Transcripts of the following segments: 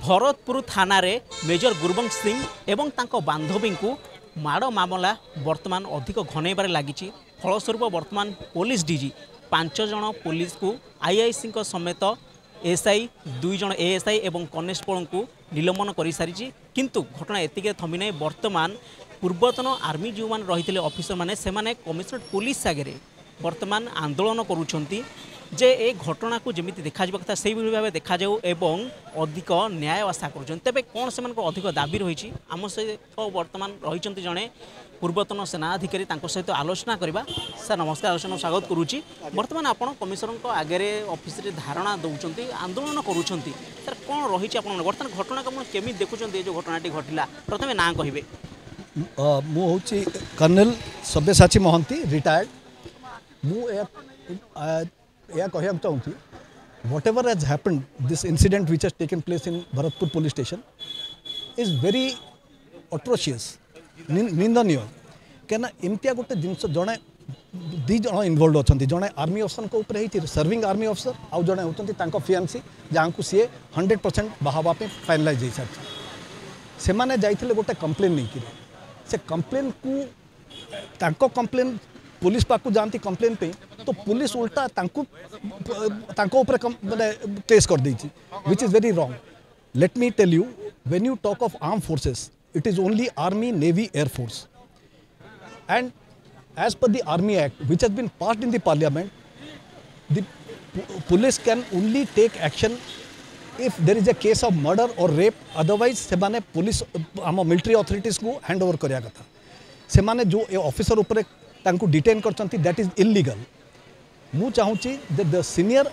भरतपुर थाना रे मेजर गुरबंश सिंह एवं तांको बांधवी को माड़ मामला वर्तमान अधिक घनैबार लगी। फलस्वरूप वर्तमान पुलिस डीजी 5 जन पुलिस को आईआईसी समेत एसआई 2 जन एएसआई एवं कनेस्टेबल को निलंबन कर सारी। किंतु घटना एतिके थमी नहीं। वर्तमान पूर्वतन आर्मी जो मैंने रही ऑफिसर मैंने से कमिशनरेट पुलिस आगे वर्तमान आंदोलन करुँच जे ए घटना को जमी देखा कथा से भाव देखा जाऊ एवं अधिक न्याय आशा कर। तेज कौन से अधिक दाबी रही आम सहित वर्तमान रही जड़े पूर्वतन सेना अधिकारी सहित आलोचना करवा। सर नमस्कार, आलोचना स्वागत करुच्ची। बर्तमान आप कमिशनर आगे ऑफिस रे धारणा दौरान आंदोलन करुँच सर कौन रही बर्तमान घटना को केमी देखुं जो घटनाटी घटला प्रथम ना कहे। मुझे कर्नल सब्यसाची महंती रिटायर्ड। यह कहना चाहूँगी what ever has happened this incident which has taken place in Bharatpur police station is very atrocious निंदनीय। क्या एमती गोटे जिनस जड़े दी जन इनवल्व अच्छा जड़े आर्मी अफसर को ऊपर सर्विंग आर्मी अफसर आउ जड़े होती फियांसी जहाँ को सी 100% बाहावाई फाइनालाइज हो सारी से मैंने जाइए गोटे कम्प्लेन नहीं से कम्प्लेन को कम्प्लेन पुलिस पाक जाती कम्प्लेन पे तो पुलिस उल्टा माने केस कर देती which is very wrong. Let me tell you when you talk of arm forces it is only army navy air force and as per the army act which has been passed in the parliament the police can only take action if there is a case of murder और rape. Otherwise से माने police आम military authorities को hand over करिया कथा। से माने जो ऑफिसर ऊपर तांको डिटेन करचंती दैट इज इलीगल। मु चाहूँगी that the senior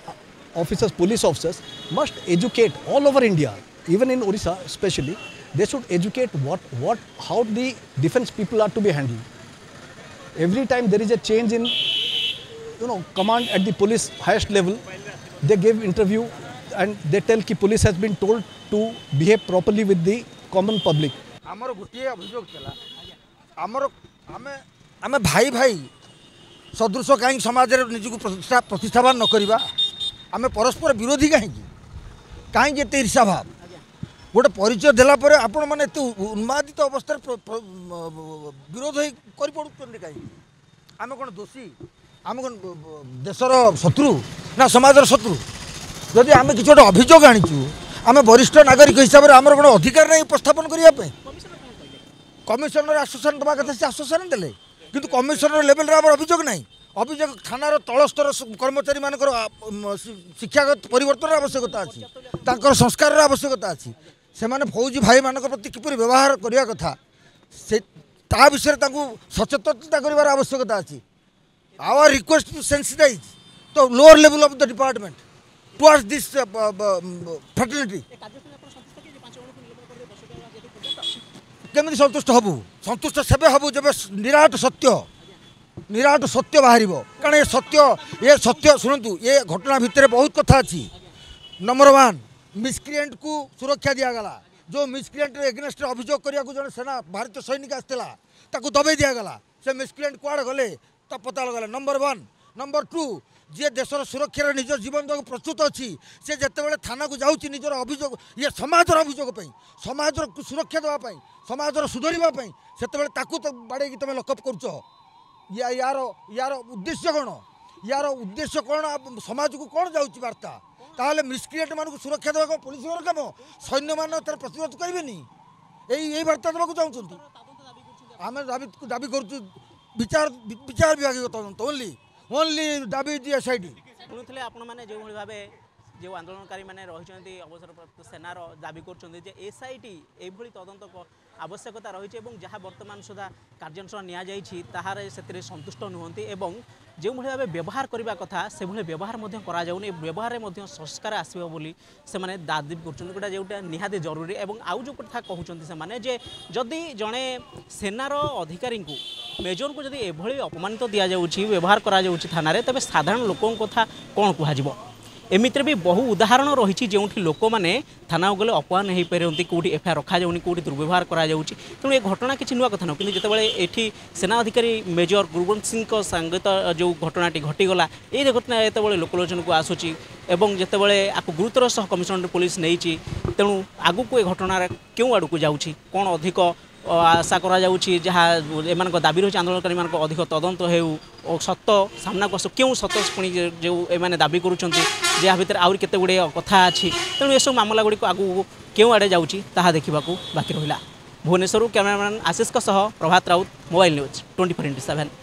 officers police officers must educate all over India even in Odisha specially they should educate what how the defense people are to be handled। Every time there is a change in command at the police highest level they give interview and they tell कि police has been told to behave properly with the common public। हमर गुटिए अभियोग चला हमर आमे भाई भाई सदृश कहीं समाज निजक प्रतिष्ठावान न करवा आमे परस्पर विरोधी कहीं एत ईर्षा भाव गोटे परिचय देला पर आपण मैंने उन्मादित अवस्था विरोध कर कहीं आम कौन दोषी आम कौन देशर शत्रु ना समाजर शत्रु। जदि आम कि गोटे अभियोग आनीचु आम वरिष्ठ नागरिक हिसाब से आमर कौन अधिकार नहीं उपस्थापन करने। कमिशनर आश्वासन देवा कथा से आश्वासन देले किंतु कमिशनर लेवल रे अभियोग नहीं। अभियोग थानार तल स्तर कर्मचारी मान शिक्षागत परिवर्तन आवश्यकता अच्छी तांकर संस्कार आवश्यकता अच्छी से माने फौजी भाई मान प्रति किपरि व्यवहार करने कथा से ता विषय सचेतनता कर आवश्यकता अच्छी। Our request to sensitize to lower level of the department towards this fatality. केमी सन्तुष्ट हबु सन्तुष्ट सेबे हबु जब निराट सत्य बाहर कारण ये सत्य शुणु ये घटना भितर बहुत कथा अच्छी। नंबर 1 मिसक्रिएंट को सुरक्षा दिगला जो मिसक्रिएंट एगेन्स्ट अभियोग करने को जन सेना भारतीय सैनिक आसला दबाई दिगला से मिसक्रिएंट कुआड़े गले ता पता लगला। नंबर 1 नंबर 2 जी देशर सुरक्षा निज जीवन को प्रस्तुत अच्छी से जिते थाना को जाऊँगी निजर अभियोग ये समाजर अभियोग समाजर सुरक्षा देवाई समाजर सुधरवाई से बाड़े तुम लकअप करुच यार उद्देश्य कौन यार उद्देश्य कौन समाज को कौन जाऊँगी वार्ता ताहले मिसक्रिएंट मान सुरक्षा देवा पुलिस काम सैन्य मान तार प्रतिरोध करेंगे यही वार्ता देवाक चाहूँ। आम दाबी करुँ विचार विभाग तदंत ओनली दाबी दी एसआईटी। शुणुले आपण मैंने जो भाव जो आंदोलनकारी मैंने रही अवसरप्राप्त सेनार दाबी कर एसआईटी ये तदंत आवश्यकता रही जहाँ वर्तमान सुधा कार्यानुष्ठान नि सन्तुष्ट नुहति जो भाव व्यवहार करने कथा से भाई व्यवहार व्यवहार संस्कार आसो से दाबी कर जोटा निहाती जरूरी। आउ जो कथा कहते से जदि जड़े सेनार अधिकारी को मेजर को जदि एभली अपमानित दि जाऊँगी व्यवहार करा थाना तेज साधारण लोक कथा कौन कह एमितिर भी बहु उदाहरण रही जो लोक मैंने थाना गले अपमान हो पारती कौटी एफआईआर रखा जाऊनी कौटी दुर्व्यवहार करा तेणु ये घटना किसी नुआ कथा नुह कि जितेबाला ये सेना अधिकारी मेजर गुरबंश सिंह संगत जो घटनाटी घटीगला ये घटना जितेबाला लोकलोचन को आसूची एवं जितेबाला आपको गुरुतर सह कमिशनरेट पुलिस नहीं तेणु आगू ये घटना क्यों आड़ को जाऊँगी कौन अधिक आशा करा जहाँ एम दाबी रही आंदोलनकारी मान अधिक तदंत हो सत्य सामना को क्यों सत्य पुणी जो एम दाबी करुँच जहाँ भितर आहुरी केते गुड़े कथा अच्छी तेणु ये सब मामला गुड़ी आगू क्यों आड़े जाऊँगी ताहा देखा बाकी रहा भुवनेश्वर कैमरामैन आशीष प्रभात राउत मोबाइल न्यूज 24x7।